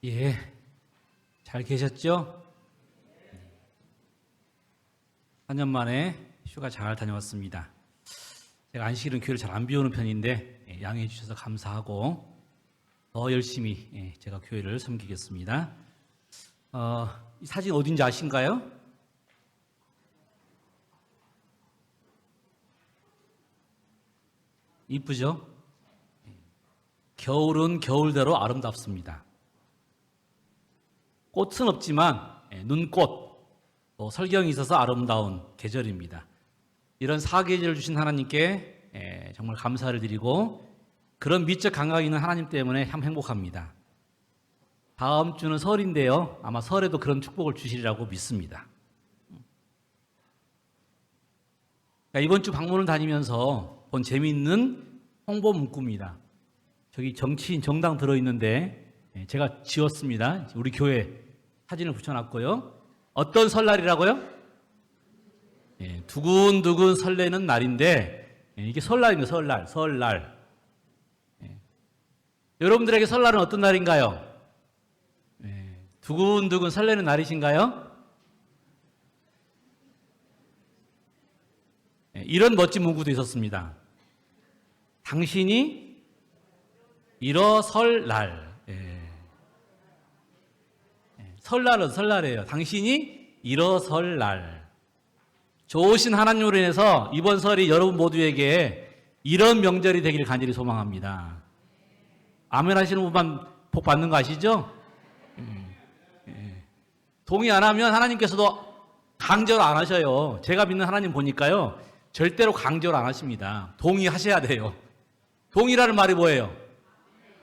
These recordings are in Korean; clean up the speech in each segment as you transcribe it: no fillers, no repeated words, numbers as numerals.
예, 잘 계셨죠? 4년 만에 휴가 잘 다녀왔습니다. 제가 안식일은 교회를 잘 안 비우는 편인데 양해해 주셔서 감사하고 더 열심히 제가 교회를 섬기겠습니다. 이 사진 어딘지 아신가요? 이쁘죠? 겨울은 겨울대로 아름답습니다. 꽃은 없지만 눈꽃, 또 설경이 있어서 아름다운 계절입니다. 이런 사계절을 주신 하나님께 정말 감사를 드리고 그런 미적 감각이 있는 하나님 때문에 참 행복합니다. 다음 주는 설인데요. 아마 설에도 그런 축복을 주시리라고 믿습니다. 이번 주 방문을 다니면서 본 재미있는 홍보 문구입니다. 저기 정치인 정당 들어있는데 제가 지었습니다. 우리 교회 사진을 붙여놨고요. 어떤 설날이라고요? 두근두근 설레는 날인데 이게 설날입니다. 설날. 여러분들에게 설날은 어떤 날인가요? 두근두근 설레는 날이신가요? 이런 멋진 문구도 있었습니다. 당신이 일어설 날. 설날은 설날이에요. 당신이 일어설 날. 좋으신 하나님으로 인해서 이번 설이 여러분 모두에게 이런 명절이 되기를 간절히 소망합니다. 아멘 하시는 분만 복 받는 거 아시죠? 동의 안 하면 하나님께서도 강제로 안 하셔요. 제가 믿는 하나님 보니까요. 절대로 강제로 안 하십니다. 동의하셔야 돼요. 동의라는 말이 뭐예요?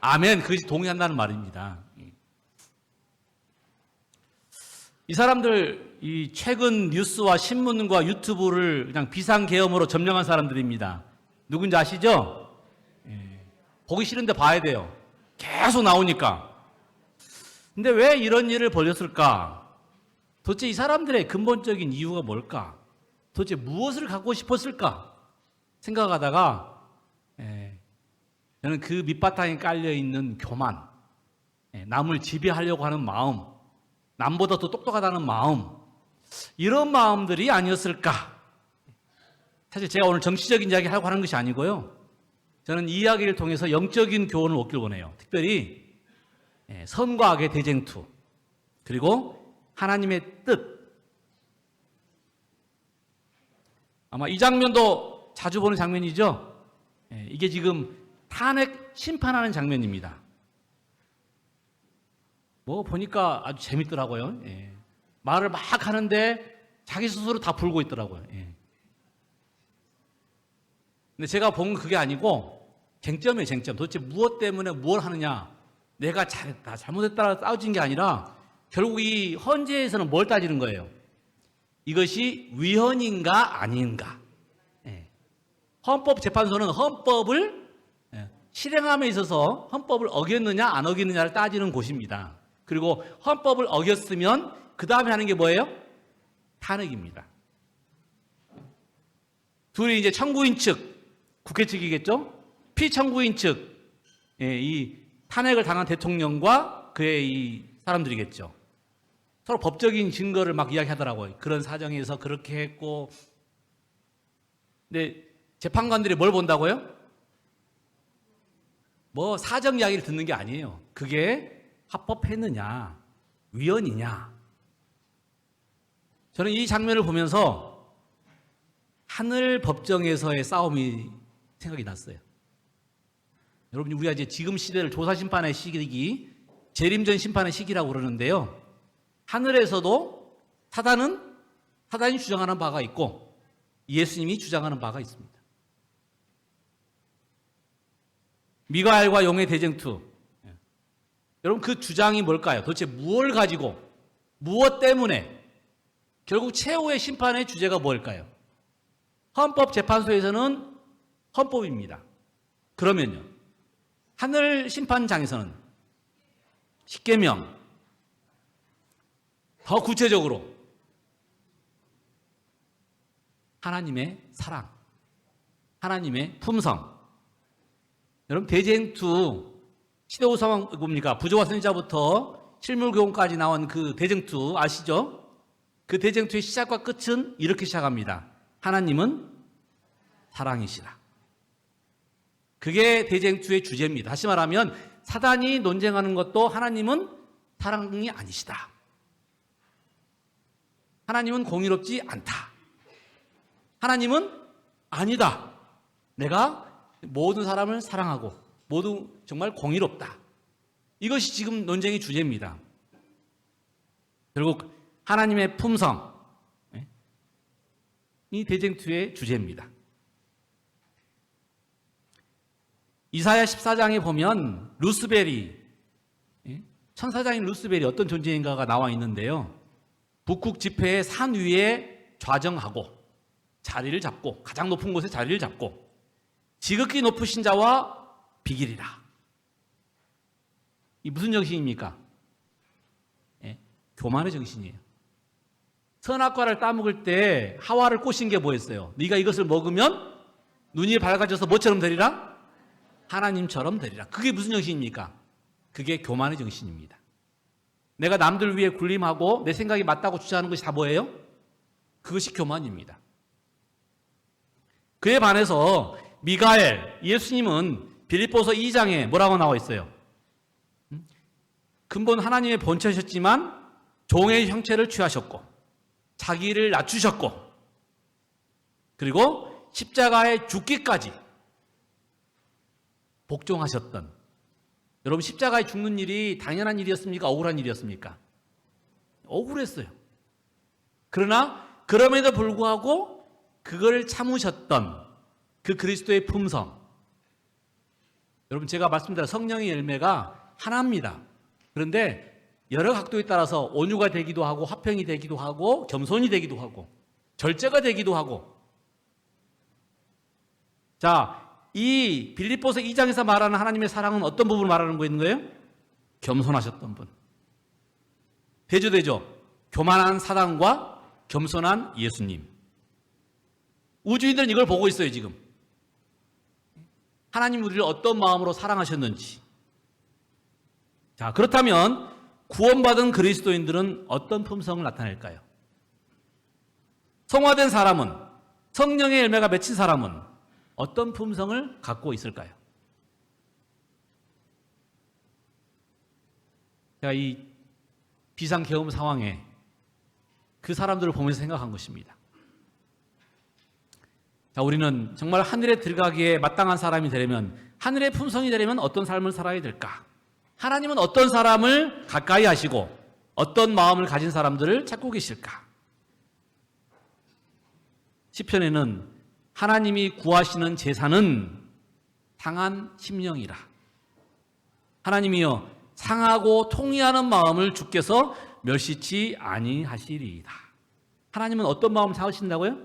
아멘, 그것이 동의한다는 말입니다. 이 사람들 이 최근 뉴스와 신문과 유튜브를 그냥 비상계엄으로 점령한 사람들입니다. 누군지 아시죠? 보기 싫은데 봐야 돼요. 계속 나오니까. 근데 왜 이런 일을 벌였을까? 도대체 이 사람들의 근본적인 이유가 뭘까? 도대체 무엇을 갖고 싶었을까? 생각하다가 저는 그 밑바탕에 깔려있는 교만, 남을 지배하려고 하는 마음, 남보다 더 똑똑하다는 마음, 이런 마음들이 아니었을까? 사실 제가 오늘 정치적인 이야기 하려고 하는 것이 아니고요. 저는 이 이야기를 통해서 영적인 교훈을 얻길 원해요. 특별히 선과 악의 대쟁투, 그리고 하나님의 뜻. 아마 이 장면도 자주 보는 장면이죠. 이게 지금 탄핵 심판하는 장면입니다. 뭐 보니까 아주 재밌더라고요. 말을 막 하는데 자기 스스로 다 불고 있더라고요. 근데 제가 본 그게 아니고 쟁점이에요, 쟁점. 도대체 무엇 때문에 뭘 하느냐. 내가 잘했다, 잘못했다라고 따지는 게 아니라 결국 이 헌재에서는 뭘 따지는 거예요? 이것이 위헌인가 아닌가. 헌법재판소는 헌법을 실행함에 있어서 헌법을 어겼느냐 안 어겼느냐를 따지는 곳입니다. 그리고 헌법을 어겼으면 그 다음에 하는 게 뭐예요? 탄핵입니다. 둘이 이제 청구인 측, 국회 측이겠죠? 피청구인 측, 이 탄핵을 당한 대통령과 그의 이 사람들이겠죠. 서로 법적인 증거를 막 이야기하더라고요. 그런 사정에서 그렇게 했고. 근데 재판관들이 뭘 본다고요? 뭐 사정 이야기를 듣는 게 아니에요. 그게 합법했느냐, 위헌이냐. 저는 이 장면을 보면서 하늘 법정에서의 싸움이 생각이 났어요. 여러분, 우리가 이제 지금 시대를 조사심판의 시기, 재림전 심판의 시기라고 그러는데요. 하늘에서도 사단이 주장하는 바가 있고 예수님이 주장하는 바가 있습니다. 미가엘과 용의 대쟁투. 여러분, 그 주장이 뭘까요? 도대체 무엇을 가지고, 무엇 때문에? 결국 최후의 심판의 주제가 뭘까요? 헌법재판소에서는 헌법입니다. 그러면요, 하늘 심판장에서는 십계명, 더 구체적으로 하나님의 사랑, 하나님의 품성. 여러분, 대쟁투 시대의 상황 뭡니까? 부조와 선지자부터 실물교훈까지 나온 그 대쟁투 아시죠? 그 대쟁투의 시작과 끝은 이렇게 시작합니다. 하나님은 사랑이시라. 그게 대쟁투의 주제입니다. 다시 말하면 사단이 논쟁하는 것도 하나님은 사랑이 아니시다. 하나님은 공의롭지 않다. 하나님은 아니다. 내가 모든 사람을 사랑하고 모두 정말 공의롭다. 이것이 지금 논쟁의 주제입니다. 결국 하나님의 품성, 이 대쟁투의 주제입니다. 이사야 14장에 보면 루스벨이, 천사장인 루스벨이 어떤 존재인가가 나와 있는데요. 북극 지폐의 산 위에 좌정하고 자리를 잡고, 가장 높은 곳에 자리를 잡고 지극히 높으신 자와 비길이라. 이 무슨 정신입니까? 교만의 정신이에요. 선악과를 따먹을 때 하와를 꼬신 게 뭐였어요? 네가 이것을 먹으면 눈이 밝아져서 뭐처럼 되리라? 하나님처럼 되리라. 그게 무슨 정신입니까? 그게 교만의 정신입니다. 내가 남들 위해 군림하고 내 생각이 맞다고 주장하는 것이 다 뭐예요? 그것이 교만입니다. 그에 반해서 미가엘, 예수님은 빌립보서 2장에 뭐라고 나와 있어요? 근본 하나님의 본체셨지만 종의 형체를 취하셨고 자기를 낮추셨고 그리고 십자가에 죽기까지 복종하셨던, 여러분 십자가에 죽는 일이 당연한 일이었습니까? 억울한 일이었습니까? 억울했어요. 그러나 그럼에도 불구하고 그걸 참으셨던 그 그리스도의 품성, 여러분 제가 말씀드린 성령의 열매가 하나입니다. 그런데 여러 각도에 따라서 온유가 되기도 하고 화평이 되기도 하고 겸손이 되기도 하고 절제가 되기도 하고. 자, 이 빌립보서 2장에서 말하는 하나님의 사랑은 어떤 부분을 말하는 거예요? 겸손하셨던 분. 대조되죠? 교만한 사단과 겸손한 예수님. 우주인들은 이걸 보고 있어요, 지금. 하나님 우리를 어떤 마음으로 사랑하셨는지. 자, 그렇다면 구원받은 그리스도인들은 어떤 품성을 나타낼까요? 성화된 사람은, 성령의 열매가 맺힌 사람은 어떤 품성을 갖고 있을까요? 제가 이 비상계엄 상황에 그 사람들을 보면서 생각한 것입니다. 자, 우리는 정말 하늘에 들어가기에 마땅한 사람이 되려면, 하늘의 품성이 되려면 어떤 삶을 살아야 될까? 하나님은 어떤 사람을 가까이 하시고 어떤 마음을 가진 사람들을 찾고 계실까? 시편에는 하나님이 구하시는 제사는 상한 심령이라. 하나님이여 상하고 통이하는 마음을 주께서 멸시치 아니하시리이다. 하나님은 어떤 마음을 찾으신다고요?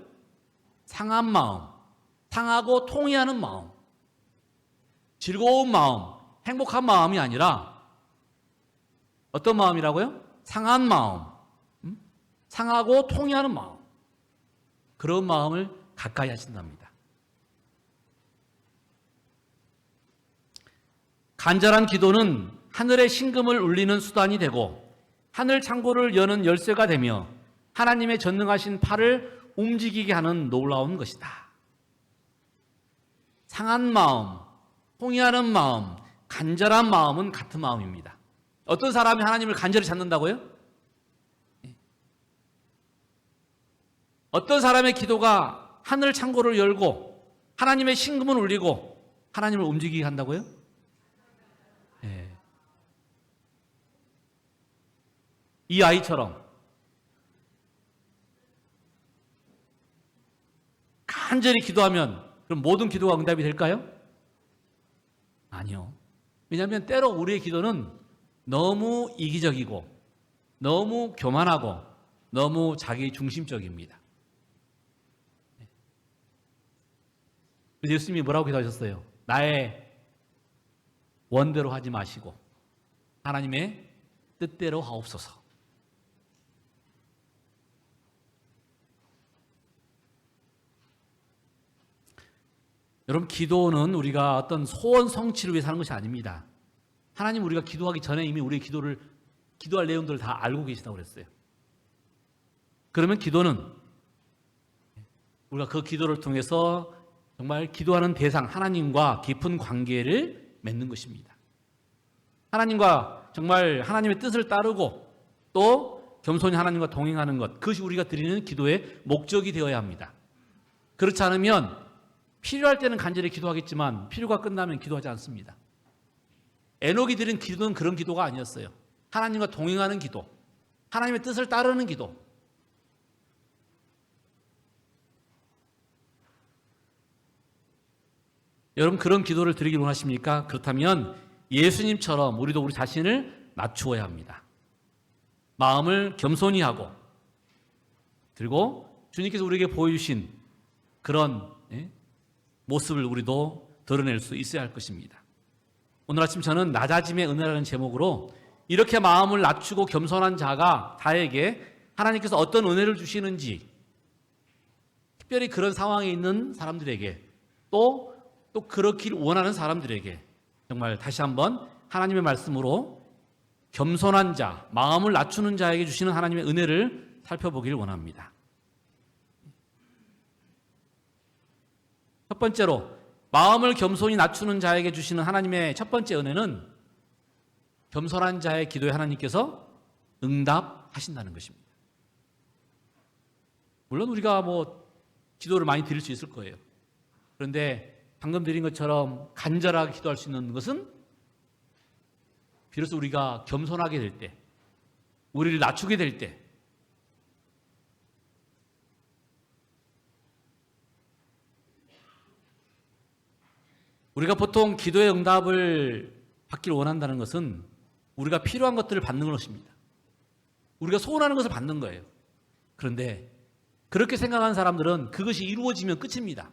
상한 마음, 상하고 통이하는 마음, 즐거운 마음, 행복한 마음이 아니라 어떤 마음이라고요? 상한 마음, 상하고 통이하는 마음, 그런 마음을 가까이 하신답니다. 간절한 기도는 하늘의 신금을 울리는 수단이 되고 하늘 창고를 여는 열쇠가 되며 하나님의 전능하신 팔을 움직이게 하는 놀라운 것이다. 상한 마음, 통이하는 마음, 간절한 마음은 같은 마음입니다. 어떤 사람이 하나님을 간절히 찾는다고요? 어떤 사람의 기도가 하늘 창고를 열고 하나님의 신금을 울리고 하나님을 움직이게 한다고요? 네. 이 아이처럼 간절히 기도하면 그럼 모든 기도가 응답이 될까요? 아니요. 왜냐하면 때로 우리의 기도는 너무 이기적이고 너무 교만하고 너무 자기 중심적입니다. 예수님이 뭐라고 기도하셨어요? 나의 원대로 하지 마시고 하나님의 뜻대로 하옵소서. 여러분, 기도는 우리가 어떤 소원 성취를 위해서 하는 것이 아닙니다. 하나님, 우리가 기도하기 전에 이미 우리의 기도를 기도할 내용들을 다 알고 계시다고 그랬어요. 그러면 기도는 우리가 그 기도를 통해서 정말 기도하는 대상 하나님과 깊은 관계를 맺는 것입니다. 하나님과 정말 하나님의 뜻을 따르고 또 겸손히 하나님과 동행하는 것, 그것이 우리가 드리는 기도의 목적이 되어야 합니다. 그렇지 않으면 필요할 때는 간절히 기도하겠지만 필요가 끝나면 기도하지 않습니다. 에녹이 드린 기도는 그런 기도가 아니었어요. 하나님과 동행하는 기도, 하나님의 뜻을 따르는 기도. 여러분 그런 기도를 드리길 원하십니까? 그렇다면 예수님처럼 우리도 우리 자신을 낮추어야 합니다. 마음을 겸손히 하고 그리고 주님께서 우리에게 보여주신 그런 모습을 우리도 드러낼 수 있어야 할 것입니다. 오늘 아침 저는 낮아짐의 은혜라는 제목으로 이렇게 마음을 낮추고 겸손한 자가 다에게 하나님께서 어떤 은혜를 주시는지 특별히 그런 상황에 있는 사람들에게 또 그렇길 원하는 사람들에게 정말 다시 한번 하나님의 말씀으로 겸손한 자, 마음을 낮추는 자에게 주시는 하나님의 은혜를 살펴보길 원합니다. 첫 번째로 마음을 겸손히 낮추는 자에게 주시는 하나님의 첫 번째 은혜는 겸손한 자의 기도에 하나님께서 응답하신다는 것입니다. 물론 우리가 기도를 많이 드릴 수 있을 거예요. 그런데 방금 드린 것처럼 간절하게 기도할 수 있는 것은 비로소 우리가 겸손하게 될 때, 우리를 낮추게 될 때, 우리가 보통 기도의 응답을 받기를 원한다는 것은 우리가 필요한 것들을 받는 것입니다. 우리가 소원하는 것을 받는 거예요. 그런데 그렇게 생각하는 사람들은 그것이 이루어지면 끝입니다.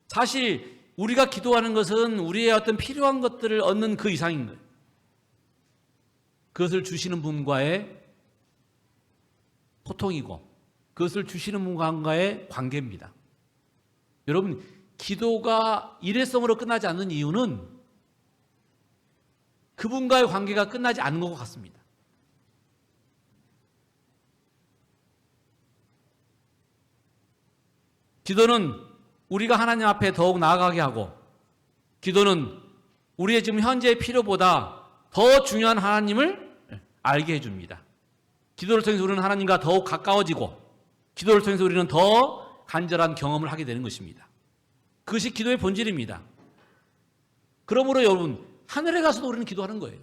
사실 우리가 기도하는 것은 우리의 어떤 필요한 것들을 얻는 그 이상인 거예요. 그것을 주시는 분과의 소통이고 그것을 주시는 분과의 관계입니다. 여러분 기도가 일회성으로 끝나지 않는 이유는 그분과의 관계가 끝나지 않은 것 같습니다. 기도는 우리가 하나님 앞에 더욱 나아가게 하고 기도는 우리의 지금 현재의 필요보다 더 중요한 하나님을 알게 해줍니다. 기도를 통해서 우리는 하나님과 더욱 가까워지고 기도를 통해서 우리는 더 간절한 경험을 하게 되는 것입니다. 그것이 기도의 본질입니다. 그러므로 여러분 하늘에 가서도 우리는 기도하는 거예요.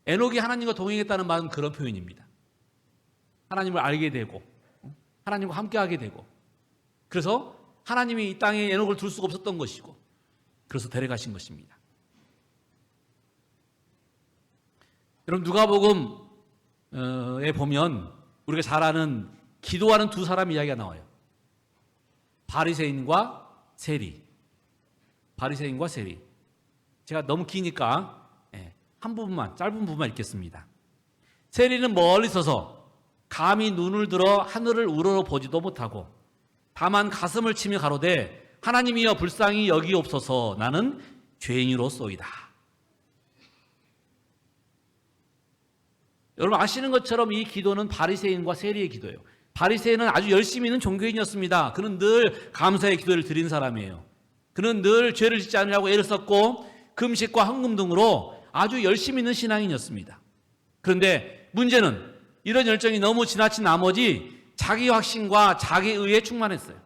에녹이 하나님과 동행했다는 말은 그런 표현입니다. 하나님을 알게 되고 하나님과 함께하게 되고 그래서 하나님이 이 땅에 에녹을 둘 수가 없었던 것이고 그래서 데려가신 것입니다. 여러분 누가복음에 보면 우리가 잘 아는 기도하는 두 사람 이야기가 나와요. 바리새인과 세리. 바리새인과 세리. 제가 너무 기니까 한 부분만 짧은 부분만 읽겠습니다. 세리는 멀리 서서 감히 눈을 들어 하늘을 우러러 보지도 못하고 다만 가슴을 치며 가로되 하나님이여 불쌍히 여기옵소서 나는 죄인으로소이다. 여러분 아시는 것처럼 이 기도는 바리새인과 세리의 기도예요. 바리새인은 아주 열심히 있는 종교인이었습니다. 그는 늘 감사의 기도를 드린 사람이에요. 그는 늘 죄를 짓지 않으려고 애를 썼고 금식과 헌금 등으로 아주 열심히 있는 신앙인이었습니다. 그런데 문제는 이런 열정이 너무 지나친 나머지 자기 확신과 자기 의에 충만했어요.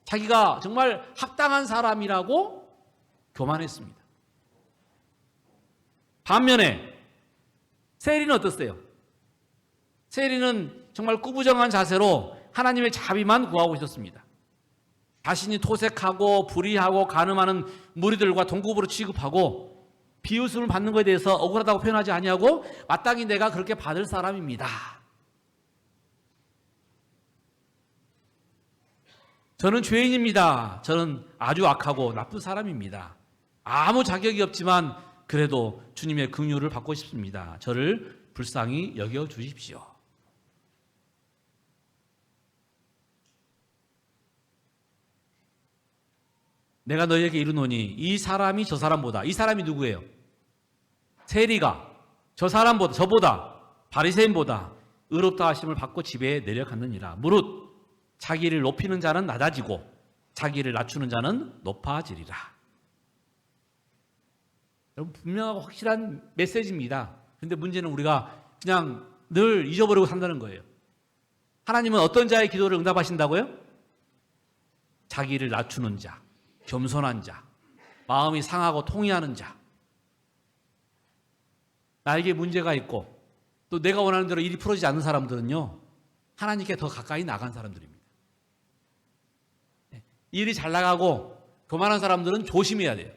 자기가 정말 합당한 사람이라고 교만했습니다. 반면에 세리는 어떻어요? 세리는 정말 꾸부정한 자세로 하나님의 자비만 구하고 있었습니다. 자신이 토색하고 불의하고 간음하는 무리들과 동급으로 취급하고 비웃음을 받는 것에 대해서 억울하다고 표현하지 아니하고 마땅히 내가 그렇게 받을 사람입니다. 저는 죄인입니다. 저는 아주 악하고 나쁜 사람입니다. 아무 자격이 없지만 그래도 주님의 긍휼을 받고 싶습니다. 저를 불쌍히 여겨 주십시오. 내가 너희에게 이르노니 이 사람이 저 사람보다, 이 사람이 누구예요? 세리가 저보다 바리새인보다 의롭다 하심을 받고 집에 내려갔느니라. 무릇 자기를 높이는 자는 낮아지고 자기를 낮추는 자는 높아지리라. 여러분, 분명하고 확실한 메시지입니다. 그런데 문제는 우리가 그냥 늘 잊어버리고 산다는 거예요. 하나님은 어떤 자의 기도를 응답하신다고요? 자기를 낮추는 자, 겸손한 자, 마음이 상하고 통회하는 자, 나에게 문제가 있고 또 내가 원하는 대로 일이 풀어지지 않는 사람들은요, 하나님께 더 가까이 나간 사람들입니다. 일이 잘 나가고 교만한 사람들은 조심해야 돼요.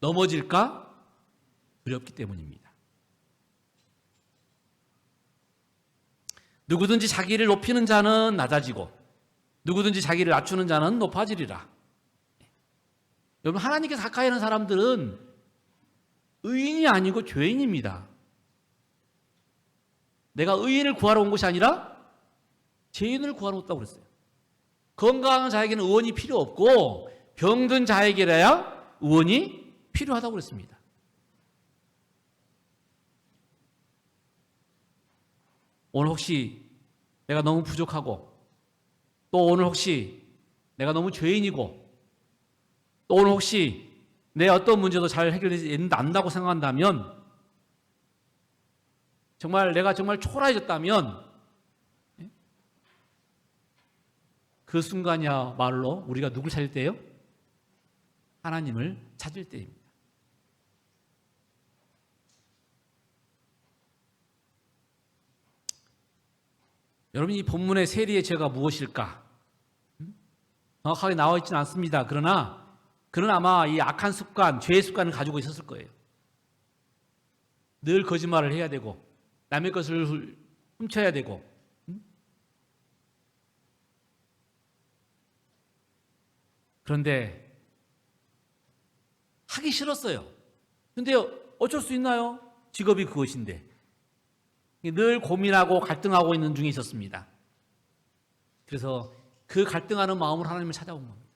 넘어질까 두렵기 때문입니다. 누구든지 자기를 높이는 자는 낮아지고 누구든지 자기를 낮추는 자는 높아지리라. 여러분, 하나님께 가까이 하는 사람들은 의인이 아니고 죄인입니다. 내가 의인을 구하러 온 것이 아니라 죄인을 구하러 왔다고 그랬어요. 건강한 자에게는 의원이 필요 없고 병든 자에게라야 의원이 필요하다고 그랬습니다. 오늘 혹시 내가 너무 부족하고 또 오늘 혹시 내가 너무 죄인이고 또 오늘 혹시 내 어떤 문제도 잘 해결되지 않는다고 생각한다면, 정말 내가 정말 초라해졌다면 그 순간이야말로 우리가 누굴 찾을 때예요? 하나님을 찾을 때입니다. 여러분, 이 본문의 세리의 죄가 무엇일까? 정확하게 나와 있지는 않습니다. 그러나 그는 아마 이 악한 습관, 죄의 습관을 가지고 있었을 거예요. 늘 거짓말을 해야 되고 남의 것을 훔쳐야 되고, 그런데 하기 싫었어요. 그런데 어쩔 수 있나요? 직업이 그것인데. 늘 고민하고 갈등하고 있는 중에 있었습니다. 그래서 그 갈등하는 마음으로 하나님을 찾아온 겁니다.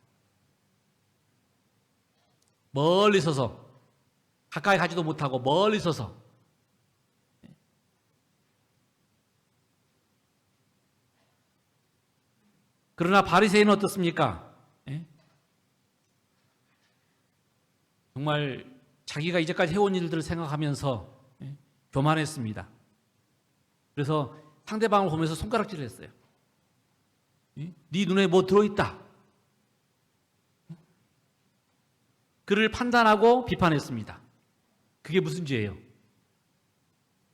멀리 서서, 가까이 가지도 못하고 멀리 서서 그러나 바리새인은 어떻습니까? 정말 자기가 이제까지 해온 일들을 생각하면서 교만했습니다. 그래서 상대방을 보면서 손가락질을 했어요. 네 눈에 뭐 들어있다. 그를 판단하고 비판했습니다. 그게 무슨 죄예요?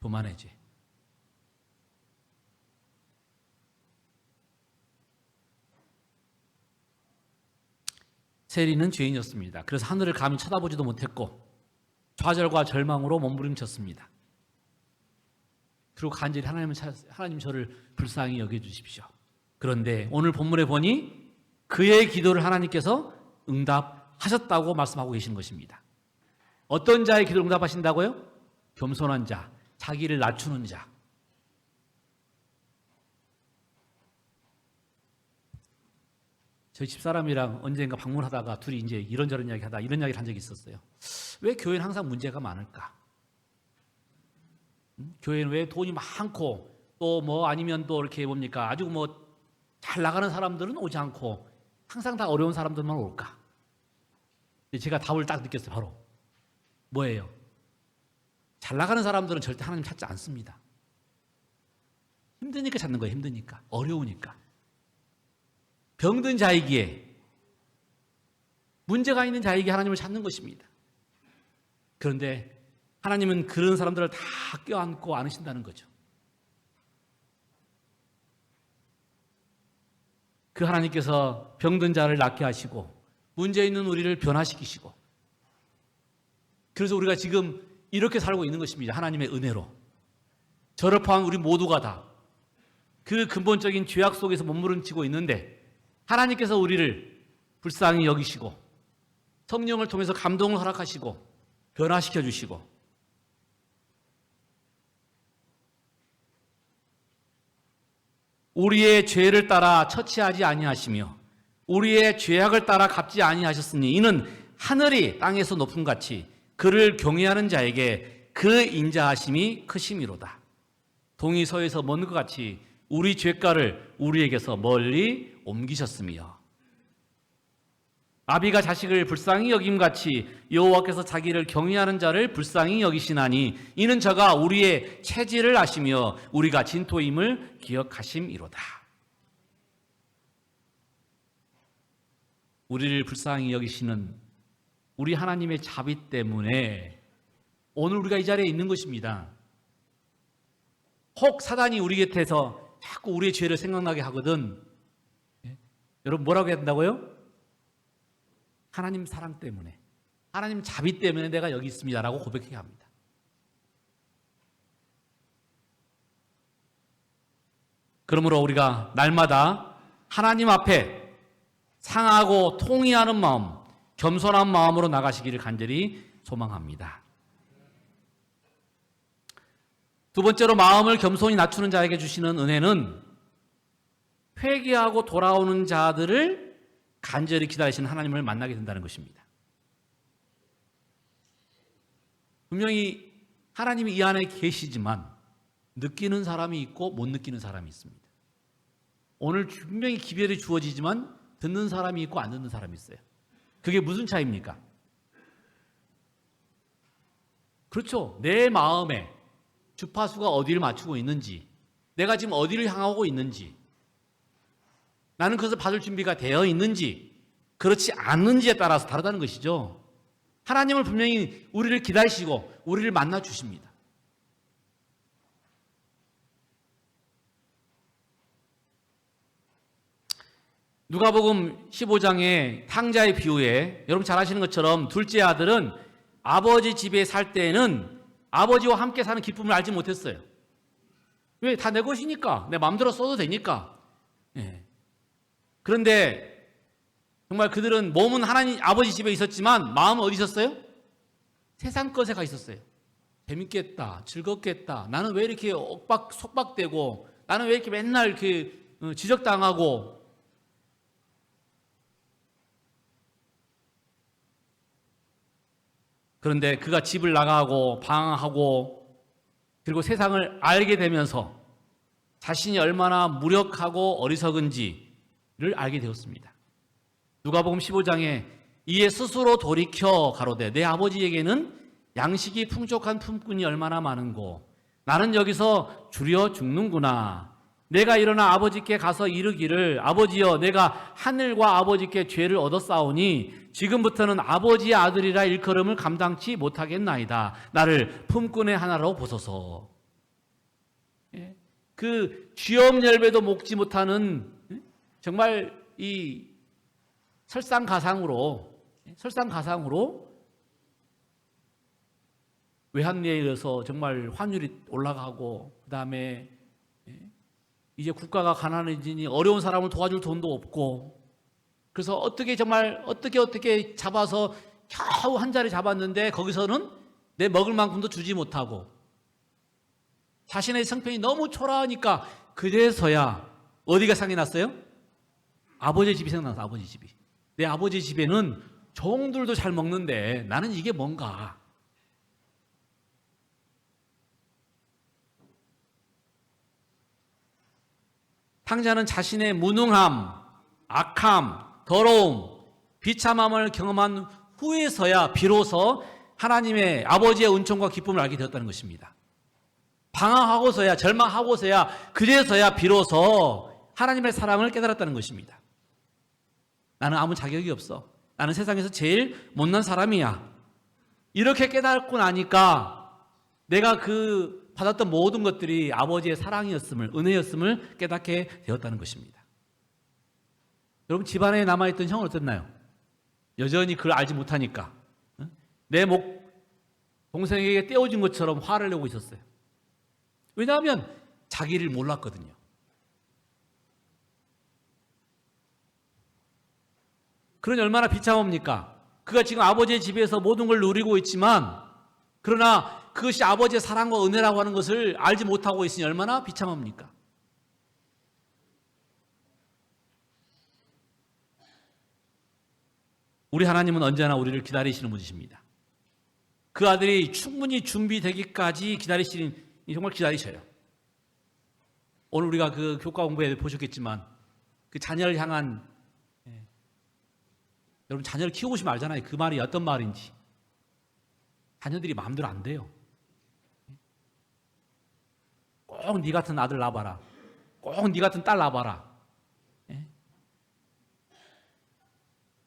교만의 죄. 세리는 죄인이었습니다. 그래서 하늘을 감히 쳐다보지도 못했고 좌절과 절망으로 몸부림쳤습니다. 그리고 간절히 하나님을 찾았어요. 하나님, 저를 불쌍히 여겨주십시오. 그런데 오늘 본문에 보니 그의 기도를 하나님께서 응답하셨다고 말씀하고 계신 것입니다. 어떤 자의 기도를 응답하신다고요? 겸손한 자, 자기를 낮추는 자. 저희 집사람이랑 언젠가 방문하다가 둘이 이제 이런저런 이야기 하다 이런 이야기를 한 적이 있었어요. 왜 교회는 항상 문제가 많을까? 교회는 왜 돈이 많고 또 뭐 아니면 또 이렇게 뭡니까? 아주 뭐 잘 나가는 사람들은 오지 않고 항상 다 어려운 사람들만 올까? 제가 답을 딱 느꼈어요. 바로 뭐예요? 잘 나가는 사람들은 절대 하나님 찾지 않습니다. 힘드니까 찾는 거예요. 힘드니까. 어려우니까. 병든 자이기에, 문제가 있는 자이기에 하나님을 찾는 것입니다. 그런데 하나님은 그런 사람들을 다 껴안고 안으신다는 거죠. 그 하나님께서 병든 자를 낫게 하시고 문제 있는 우리를 변화시키시고, 그래서 우리가 지금 이렇게 살고 있는 것입니다. 하나님의 은혜로. 저를 포함한 우리 모두가 다 그 근본적인 죄악 속에서 몸부림치고 있는데 하나님께서 우리를 불쌍히 여기시고 성령을 통해서 감동을 허락하시고 변화시켜 주시고, 우리의 죄를 따라 처치하지 아니하시며 우리의 죄악을 따라 갚지 아니하셨으니 이는 하늘이 땅에서 높음 같이 그를 경외하는 자에게 그 인자하심이 크심이로다. 동이 서에서 먼 것 같이 우리 죄가를 우리에게서 멀리 옮기셨으며 아비가 자식을 불쌍히 여김같이 여호와께서 자기를 경외하는 자를 불쌍히 여기시나니 이는 저가 우리의 체질을 아시며 우리가 진토임을 기억하심이로다. 우리를 불쌍히 여기시는 우리 하나님의 자비 때문에 오늘 우리가 이 자리에 있는 것입니다. 혹 사단이 우리 곁에서 자꾸 우리의 죄를 생각나게 하거든. 여러분 뭐라고 해야 된다고요? 하나님 사랑 때문에, 하나님 자비 때문에 내가 여기 있습니다라고 고백해야 합니다. 그러므로 우리가 날마다 하나님 앞에 상하고 통회하는 마음, 겸손한 마음으로 나가시기를 간절히 소망합니다. 두 번째로 마음을 겸손히 낮추는 자에게 주시는 은혜는 회개하고 돌아오는 자들을 간절히 기다리시는 하나님을 만나게 된다는 것입니다. 분명히 하나님이 이 안에 계시지만 느끼는 사람이 있고 못 느끼는 사람이 있습니다. 오늘 분명히 기별이 주어지지만 듣는 사람이 있고 안 듣는 사람이 있어요. 그게 무슨 차이입니까? 그렇죠. 내 마음에 주파수가 어디를 맞추고 있는지, 내가 지금 어디를 향하고 있는지, 나는 그것을 받을 준비가 되어 있는지 그렇지 않는지에 따라서 다르다는 것이죠. 하나님은 분명히 우리를 기다리시고 우리를 만나 주십니다. 누가복음 15장의 탕자의 비유에 여러분 잘 아시는 것처럼 둘째 아들은 아버지 집에 살 때에는 아버지와 함께 사는 기쁨을 알지 못했어요. 왜? 다 내 것이니까, 내 마음대로 써도 되니까. 예. 그런데 정말 그들은 몸은 하나님 아버지 집에 있었지만 마음은 어디 있었어요? 세상 것에 가 있었어요. 재밌겠다, 즐겁겠다. 나는 왜 이렇게 속박되고, 나는 왜 이렇게 맨날 이렇게 지적당하고. 그런데 그가 집을 나가고 방황하고 그리고 세상을 알게 되면서 자신이 얼마나 무력하고 어리석은지를 알게 되었습니다. 누가복음 15장에 이에 스스로 돌이켜 가로되 내 아버지에게는 양식이 풍족한 품꾼이 얼마나 많은고 나는 여기서 줄여 죽는구나. 내가 일어나 아버지께 가서 이르기를 아버지여 내가 하늘과 아버지께 죄를 얻었사오니 지금부터는 아버지의 아들이라 일컬음을 감당치 못하겠나이다. 나를 품꾼의 하나로 보소서. 그 쥐엄열매도 먹지 못하는 정말 이 설상가상으로 외환리에 이르러서 정말 환율이 올라가고 그 다음에 이제 국가가 가난해지니 어려운 사람을 도와줄 돈도 없고 그래서 어떻게 잡아서 겨우 한 자리 잡았는데 거기서는 내 먹을 만큼도 주지 못하고 자신의 형편이 너무 초라하니까 그제서야 어디가 생각이 났어요? 아버지 집이 생각나서 아버지 집이. 내 아버지 집에는 종들도 잘 먹는데 나는 이게 뭔가. 탕자는 자신의 무능함, 악함, 더러움, 비참함을 경험한 후에서야 비로소 하나님의 아버지의 은총과 기쁨을 알게 되었다는 것입니다. 방황하고서야 절망하고서야 그제서야 비로소 하나님의 사랑을 깨달았다는 것입니다. 나는 아무 자격이 없어. 나는 세상에서 제일 못난 사람이야. 이렇게 깨닫고 나니까 내가 그 받았던 모든 것들이 아버지의 사랑이었음을, 은혜였음을 깨닫게 되었다는 것입니다. 여러분 집안에 남아있던 형은 어땠나요? 여전히 그걸 알지 못하니까 내 동생에게 떼어준 것처럼 화를 내고 있었어요. 왜냐하면 자기를 몰랐거든요. 그러니 얼마나 비참합니까? 그가 지금 아버지의 집에서 모든 걸 누리고 있지만 그러나 그것이 아버지의 사랑과 은혜라고 하는 것을 알지 못하고 있으니 얼마나 비참합니까? 우리 하나님은 언제나 우리를 기다리시는 분이십니다. 그 아들이 충분히 준비되기까지 기다리시는, 정말 기다리셔요. 오늘 우리가 그 교과 공부에 보셨겠지만 그 자녀를 향한, 여러분 자녀를 키우고 싶으면 알잖아요. 그 말이 어떤 말인지. 자녀들이 마음대로 안 돼요. 꼭 네 같은 아들 낳아봐라. 꼭 네 같은 딸 낳아봐라.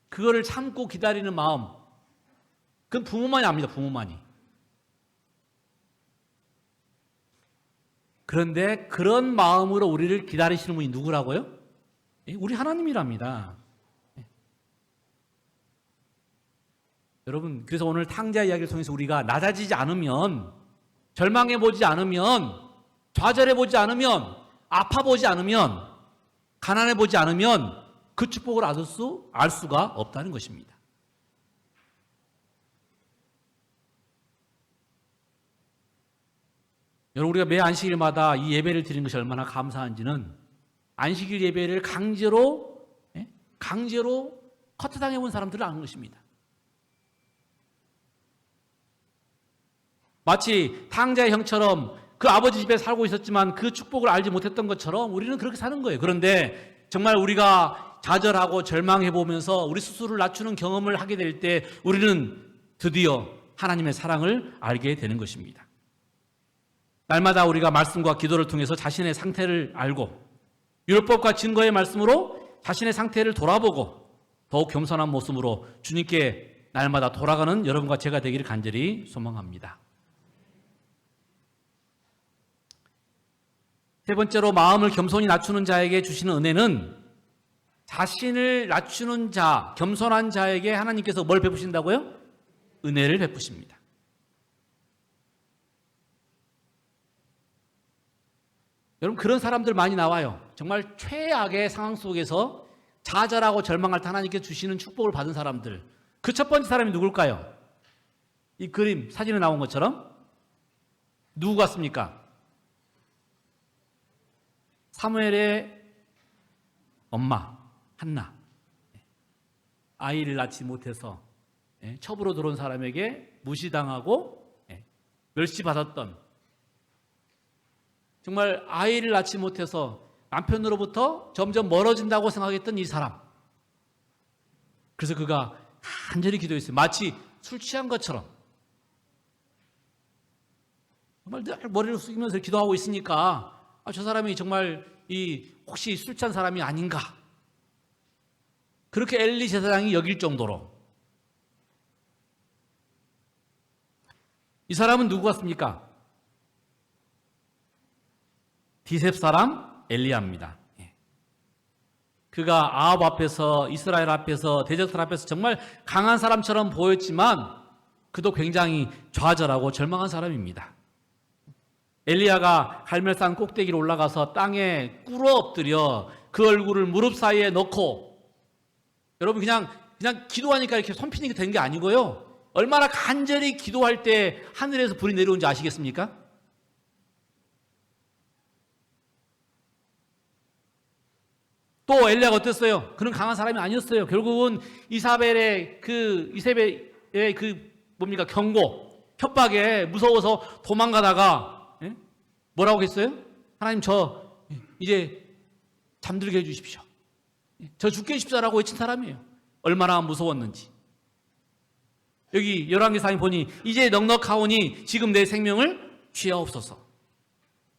그거를 참고 기다리는 마음, 그건 부모만이 압니다. 부모만이. 그런데 그런 마음으로 우리를 기다리시는 분이 누구라고요? 우리 하나님이랍니다. 여러분, 그래서 오늘 탕자 이야기를 통해서 우리가 낮아지지 않으면, 절망해보지 않으면, 좌절해보지 않으면, 아파보지 않으면, 가난해보지 않으면 그 축복을 알 수가 없다는 것입니다. 여러분, 우리가 매 안식일마다 이 예배를 드리는 것이 얼마나 감사한지는 안식일 예배를 강제로 커트당해 본 사람들을 아는 것입니다. 마치 탕자의 형처럼 그 아버지 집에 살고 있었지만 그 축복을 알지 못했던 것처럼 우리는 그렇게 사는 거예요. 그런데 정말 우리가 좌절하고 절망해보면서 우리 스스로를 낮추는 경험을 하게 될 때 우리는 드디어 하나님의 사랑을 알게 되는 것입니다. 날마다 우리가 말씀과 기도를 통해서 자신의 상태를 알고 율법과 증거의 말씀으로 자신의 상태를 돌아보고 더욱 겸손한 모습으로 주님께 날마다 돌아가는 여러분과 제가 되기를 간절히 소망합니다. 세 번째로, 마음을 겸손히 낮추는 자에게 주시는 은혜는 자신을 낮추는 자, 겸손한 자에게 하나님께서 뭘 베푸신다고요? 은혜를 베푸십니다. 여러분, 그런 사람들 많이 나와요. 정말 최악의 상황 속에서 좌절하고 절망할 때 하나님께서 주시는 축복을 받은 사람들. 그 첫 번째 사람이 누굴까요? 이 그림, 사진에 나온 것처럼 누구 같습니까? 사무엘의 엄마 한나. 아이를 낳지 못해서 첩으로 들어온 사람에게 무시당하고 멸시받았던, 정말 아이를 낳지 못해서 남편으로부터 점점 멀어진다고 생각했던 이 사람. 그래서 그가 간절히 기도했어요. 마치 술 취한 것처럼. 정말 늘 머리를 숙이면서 기도하고 있으니까 저 사람이 정말 혹시 술 취한 사람이 아닌가, 그렇게 엘리 제사장이 여길 정도로. 이 사람은 누구 같습니까? 디셉 사람 엘리야입니다. 그가 아합 앞에서, 이스라엘 앞에서, 대적들 앞에서 정말 강한 사람처럼 보였지만 그도 굉장히 좌절하고 절망한 사람입니다. 엘리야가 갈멜산 꼭대기로 올라가서 땅에 꿇어 엎드려 그 얼굴을 무릎 사이에 넣고, 여러분 그냥 기도하니까 이렇게 손피니까 된 게 아니고요. 얼마나 간절히 기도할 때 하늘에서 불이 내려온지 아시겠습니까? 또 엘리야가 어땠어요? 그는 강한 사람이 아니었어요. 결국은 이세벨의 경고, 협박에 무서워서 도망가다가 뭐라고 했어요? 하나님, 저 이제 잠들게 해주십시오. 저 죽게 해주십시오라고 외친 사람이에요. 얼마나 무서웠는지. 여기 열왕기상에 보니 이제 넉넉하오니 지금 내 생명을 취하옵소서.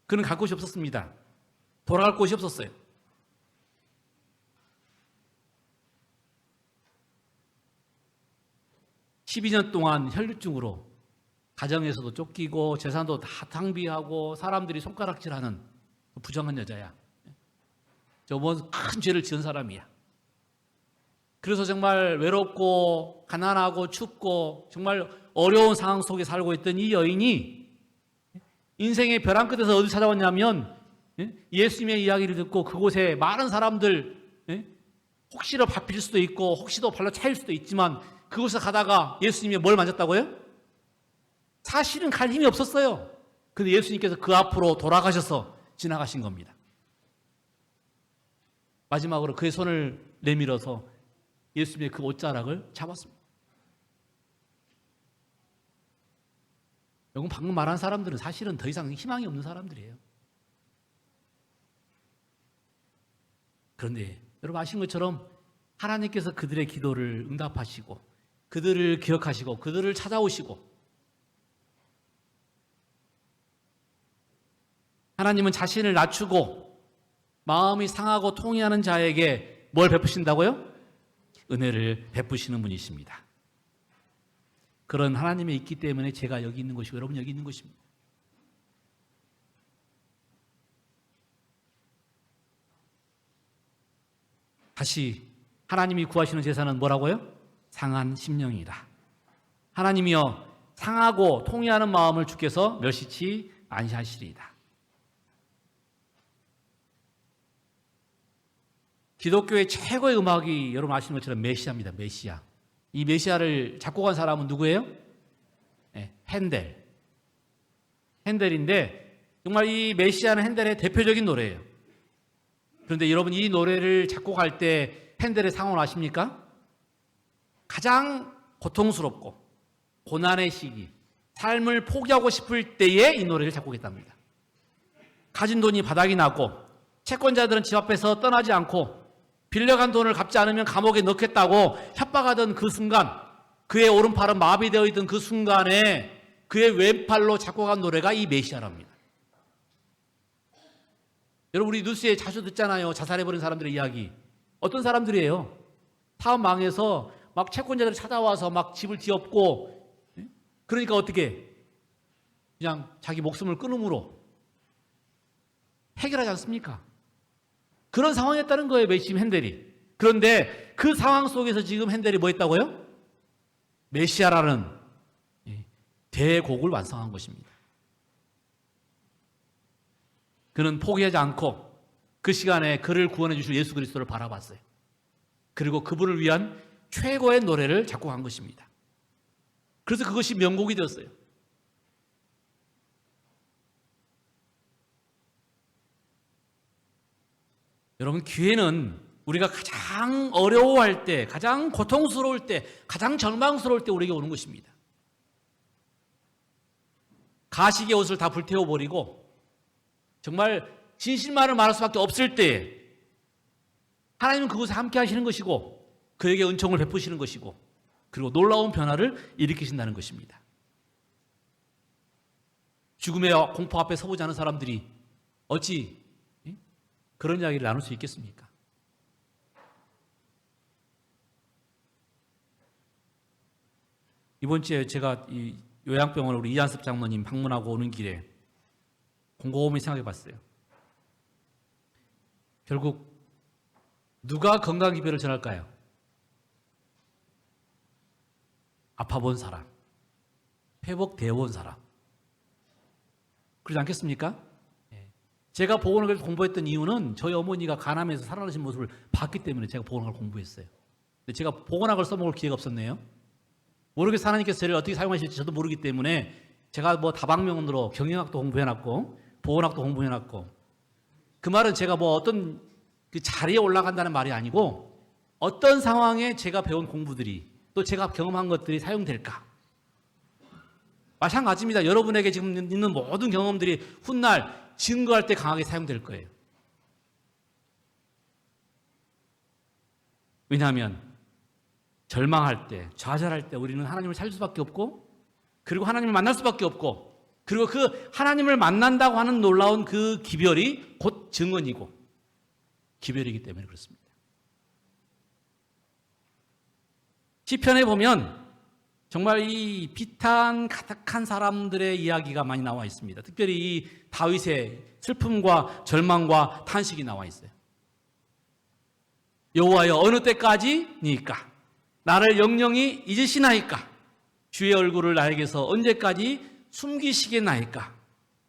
그는 갈 곳이 없었습니다. 돌아갈 곳이 없었어요. 12년 동안 혈류증으로 가정에서도 쫓기고 재산도 다 낭비하고 사람들이 손가락질하는 부정한 여자야. 저번 큰 죄를 지은 사람이야. 그래서 정말 외롭고 가난하고 춥고 정말 어려운 상황 속에 살고 있던 이 여인이 인생의 벼랑 끝에서 어디 찾아왔냐면 예수님의 이야기를 듣고 그곳에 많은 사람들, 혹시로 밟힐 수도 있고 혹시도 발로 차일 수도 있지만 그곳에 가다가 예수님이 뭘 만졌다고요? 사실은 갈 힘이 없었어요. 근데 예수님께서 그 앞으로 돌아가셔서 지나가신 겁니다. 마지막으로 그의 손을 내밀어서 예수님의 그 옷자락을 잡았습니다. 여러분, 방금 말한 사람들은 사실은 더 이상 희망이 없는 사람들이에요. 그런데 여러분 아시는 것처럼 하나님께서 그들의 기도를 응답하시고 그들을 기억하시고 그들을 찾아오시고, 하나님은 자신을 낮추고 마음이 상하고 통회하는 자에게 뭘 베푸신다고요? 은혜를 베푸시는 분이십니다. 그런 하나님이 있기 때문에 제가 여기 있는 것이고 여러분 여기 있는 것입니다. 다시 하나님이 구하시는 제사는 뭐라고요? 상한 심령이다. 하나님이여 상하고 통회하는 마음을 주께서 멸시치 아니하시리이다. 기독교의 최고의 음악이 여러분 아시는 것처럼 메시아입니다. 메시아. 이 메시아를 작곡한 사람은 누구예요? 네, 핸델. 핸델인데 정말 이 메시아는 핸델의 대표적인 노래예요. 그런데 여러분 이 노래를 작곡할 때 핸델의 상황을 아십니까? 가장 고통스럽고 고난의 시기, 삶을 포기하고 싶을 때에 이 노래를 작곡했답니다. 가진 돈이 바닥이 나고 채권자들은 집 앞에서 떠나지 않고 빌려간 돈을 갚지 않으면 감옥에 넣겠다고 협박하던 그 순간, 그의 오른팔은 마비되어 있던 그 순간에 그의 왼팔로 작곡한 노래가 이 메시아랍니다. 여러분 우리 뉴스에 자주 듣잖아요. 자살해버린 사람들의 이야기. 어떤 사람들이에요? 사업 망해서 막 채권자들이 찾아와서 막 집을 뒤엎고, 그러니까 어떻게 그냥 자기 목숨을 끊음으로 해결하지 않습니까? 그런 상황이었다는 거예요, 지금 핸델이. 그런데 그 상황 속에서 지금 핸델이 뭐 했다고요? 메시아라는 대곡을 완성한 것입니다. 그는 포기하지 않고 그 시간에 그를 구원해 주실 예수 그리스도를 바라봤어요. 그리고 그분을 위한 최고의 노래를 작곡한 것입니다. 그래서 그것이 명곡이 되었어요. 여러분 기회는 우리가 가장 어려워할 때, 가장 고통스러울 때, 가장 절망스러울 때 우리에게 오는 것입니다. 가식의 옷을 다 불태워버리고 정말 진실만을 말할 수밖에 없을 때 하나님은 그곳에 함께 하시는 것이고 그에게 은총을 베푸시는 것이고 그리고 놀라운 변화를 일으키신다는 것입니다. 죽음의 공포 앞에 서보지 않은 사람들이 어찌 그런 이야기를 나눌 수 있겠습니까? 이번 주에 제가 이 요양병원을 우리 이한섭 장로님 방문하고 오는 길에 곰곰이 생각해 봤어요. 결국 누가 건강기별을 전할까요? 아파본 사람, 회복되어 본 사람. 그러지 않겠습니까? 제가 보건학을 공부했던 이유는 저희 어머니가 간암에서 살아나신 모습을 봤기 때문에 제가 보건학을 공부했어요. 근데 제가 보건학을 써먹을 기회가 없었네요. 모르겠어요. 하나님께서 저를 어떻게 사용하실지 저도 모르기 때문에 제가 뭐 다방면으로 경영학도 공부해놨고 보건학도 공부해놨고, 그 말은 제가 뭐 어떤 그 자리에 올라간다는 말이 아니고 어떤 상황에 제가 배운 공부들이 또 제가 경험한 것들이 사용될까. 마찬가지입니다. 여러분에게 지금 있는 모든 경험들이 훗날 증거할 때 강하게 사용될 거예요. 왜냐하면 절망할 때, 좌절할 때 우리는 하나님을 찾을 수밖에 없고 그리고 하나님을 만날 수밖에 없고 그리고 그 하나님을 만난다고 하는 놀라운 그 기별이 곧 증언이고 기별이기 때문에 그렇습니다. 시편에 보면 정말 이 비탄 가득한 사람들의 이야기가 많이 나와 있습니다. 특별히 이 다윗의 슬픔과 절망과 탄식이 나와 있어요. 여호와여 어느 때까지니까 나를 영영히 잊으시나이까 주의 얼굴을 나에게서 언제까지 숨기시겠나이까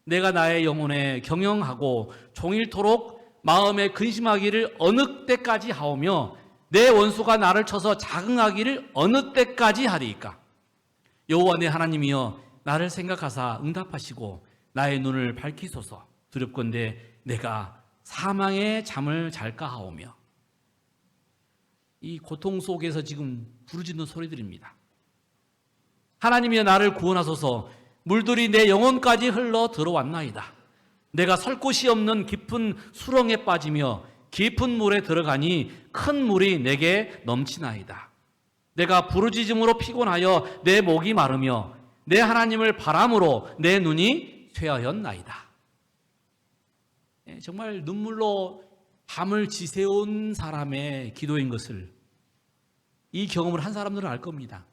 내가 나의 영혼에 경영하고 종일토록 마음에 근심하기를 어느 때까지 하오며 내 원수가 나를 쳐서 자긍하기를 어느 때까지 하리이까 여호와 내 하나님이여 나를 생각하사 응답하시고 나의 눈을 밝히소서. 두렵건대 내가 사망의 잠을 잘까 하오며. 이 고통 속에서 지금 부르짖는 소리들입니다. 하나님이여 나를 구원하소서. 물들이 내 영혼까지 흘러 들어왔나이다. 내가 설 곳이 없는 깊은 수렁에 빠지며 깊은 물에 들어가니 큰 물이 내게 넘치나이다. 내가 부르짖음으로 피곤하여 내 목이 마르며 내 하나님을 바람으로 내 눈이 쇠하였나이다. 정말 눈물로 밤을 지새운 사람의 기도인 것을 이 경험을 한 사람들은 알 겁니다.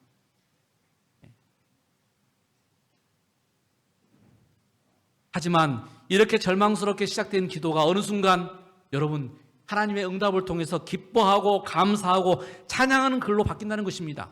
하지만 이렇게 절망스럽게 시작된 기도가 어느 순간 여러분 하나님의 응답을 통해서 기뻐하고 감사하고 찬양하는 글로 바뀐다는 것입니다.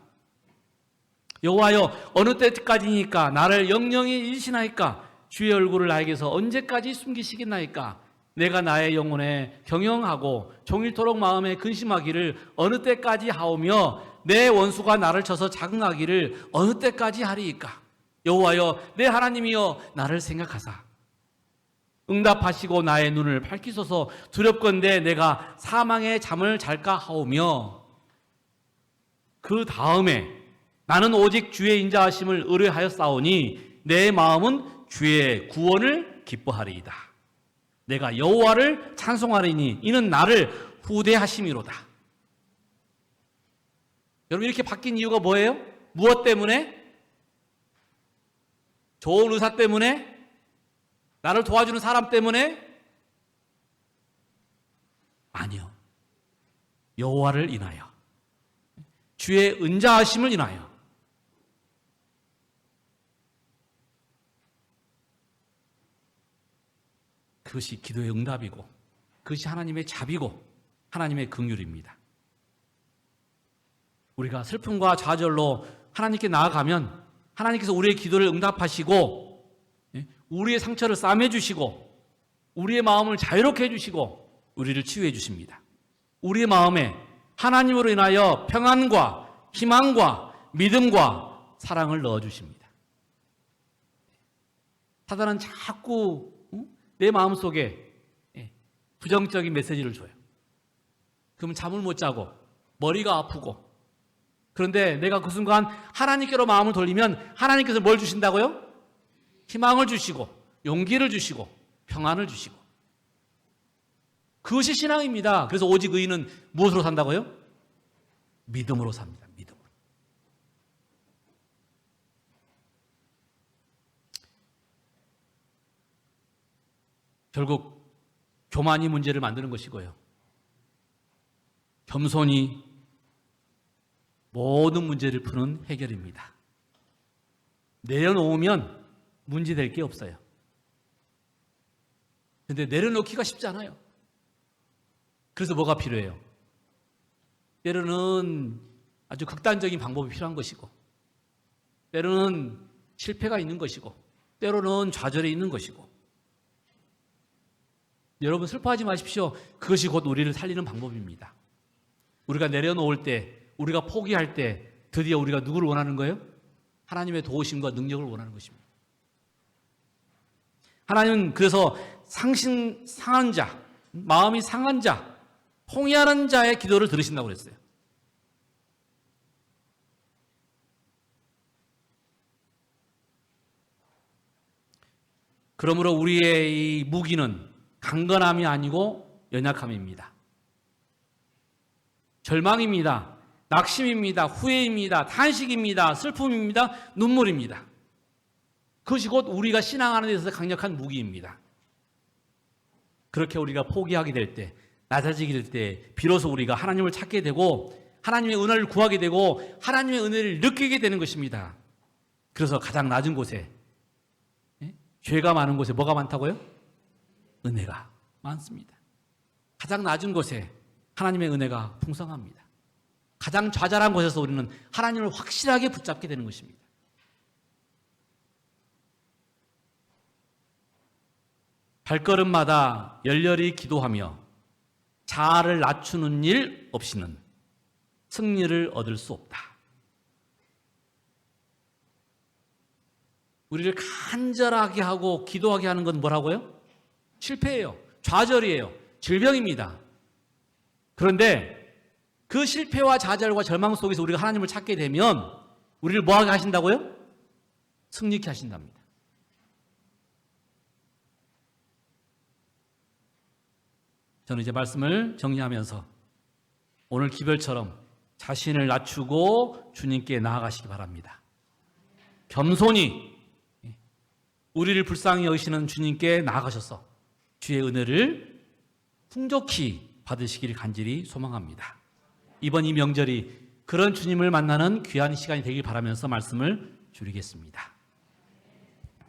여호와여 어느 때까지니까 나를 영영히 잃으시나이까? 주의 얼굴을 나에게서 언제까지 숨기시겠나이까? 내가 나의 영혼에 경영하고 종일토록 마음에 근심하기를 어느 때까지 하오며 내 원수가 나를 쳐서 자긍하기를 어느 때까지 하리이까? 여호와여 내 하나님이여 나를 생각하사 응답하시고 나의 눈을 밝히소서. 두렵건대 내가 사망의 잠을 잘까 하오며 그 다음에 나는 오직 주의 인자하심을 의뢰하였사오니 내 마음은 주의 구원을 기뻐하리이다. 내가 여호와를 찬송하리니 이는 나를 후대하심이로다. 여러분 이렇게 바뀐 이유가 뭐예요? 무엇 때문에? 좋은 의사 때문에? 나를 도와주는 사람 때문에? 아니요. 여호와를 인하여, 주의 은자하심을 인하여. 그것이 기도의 응답이고 그것이 하나님의 자비고 하나님의 긍휼입니다. 우리가 슬픔과 좌절로 하나님께 나아가면 하나님께서 우리의 기도를 응답하시고 우리의 상처를 싸매주시고 우리의 마음을 자유롭게 해주시고 우리를 치유해 주십니다. 우리의 마음에 하나님으로 인하여 평안과 희망과 믿음과 사랑을 넣어주십니다. 사단은 자꾸 내 마음속에 부정적인 메시지를 줘요. 그러면 잠을 못 자고 머리가 아프고, 그런데 내가 그 순간 하나님께로 마음을 돌리면 하나님께서 뭘 주신다고요? 희망을 주시고 용기를 주시고 평안을 주시고. 그것이 신앙입니다. 그래서 오직 의인은 무엇으로 산다고요? 믿음으로 삽니다. 믿음으로. 결국 교만이 문제를 만드는 것이고요. 겸손이 모든 문제를 푸는 해결입니다. 내려놓으면 문제될 게 없어요. 그런데 내려놓기가 쉽지 않아요. 그래서 뭐가 필요해요? 때로는 아주 극단적인 방법이 필요한 것이고, 때로는 실패가 있는 것이고, 때로는 좌절이 있는 것이고. 여러분 슬퍼하지 마십시오. 그것이 곧 우리를 살리는 방법입니다. 우리가 내려놓을 때, 우리가 포기할 때 드디어 우리가 누구를 원하는 거예요? 하나님의 도우심과 능력을 원하는 것입니다. 하나님은 그래서 상한 자, 마음이 상한 자, 포기하는 자의 기도를 들으신다고 그랬어요. 그러므로 우리의 이 무기는 강건함이 아니고 연약함입니다. 절망입니다. 낙심입니다. 후회입니다. 탄식입니다. 슬픔입니다. 눈물입니다. 그것이 곧 우리가 신앙하는 데 있어서 강력한 무기입니다. 그렇게 우리가 포기하게 될 때, 낮아지게 될 때 비로소 우리가 하나님을 찾게 되고 하나님의 은혜를 구하게 되고 하나님의 은혜를 느끼게 되는 것입니다. 그래서 가장 낮은 곳에, 죄가 많은 곳에 뭐가 많다고요? 은혜가 많습니다. 가장 낮은 곳에 하나님의 은혜가 풍성합니다. 가장 좌절한 곳에서 우리는 하나님을 확실하게 붙잡게 되는 것입니다. 발걸음마다 열렬히 기도하며 자아를 낮추는 일 없이는 승리를 얻을 수 없다. 우리를 간절하게 하고 기도하게 하는 건 뭐라고요? 실패예요. 좌절이에요. 질병입니다. 그런데 그 실패와 좌절과 절망 속에서 우리가 하나님을 찾게 되면 우리를 뭐하게 하신다고요? 승리케 하신답니다. 저는 이제 말씀을 정리하면서 오늘 기별처럼 자신을 낮추고 주님께 나아가시기 바랍니다. 겸손히 우리를 불쌍히 여기시는 주님께 나아가셔서 주의 은혜를 풍족히 받으시기를 간절히 소망합니다. 이번 이 명절이 그런 주님을 만나는 귀한 시간이 되길 바라면서 말씀을 줄이겠습니다.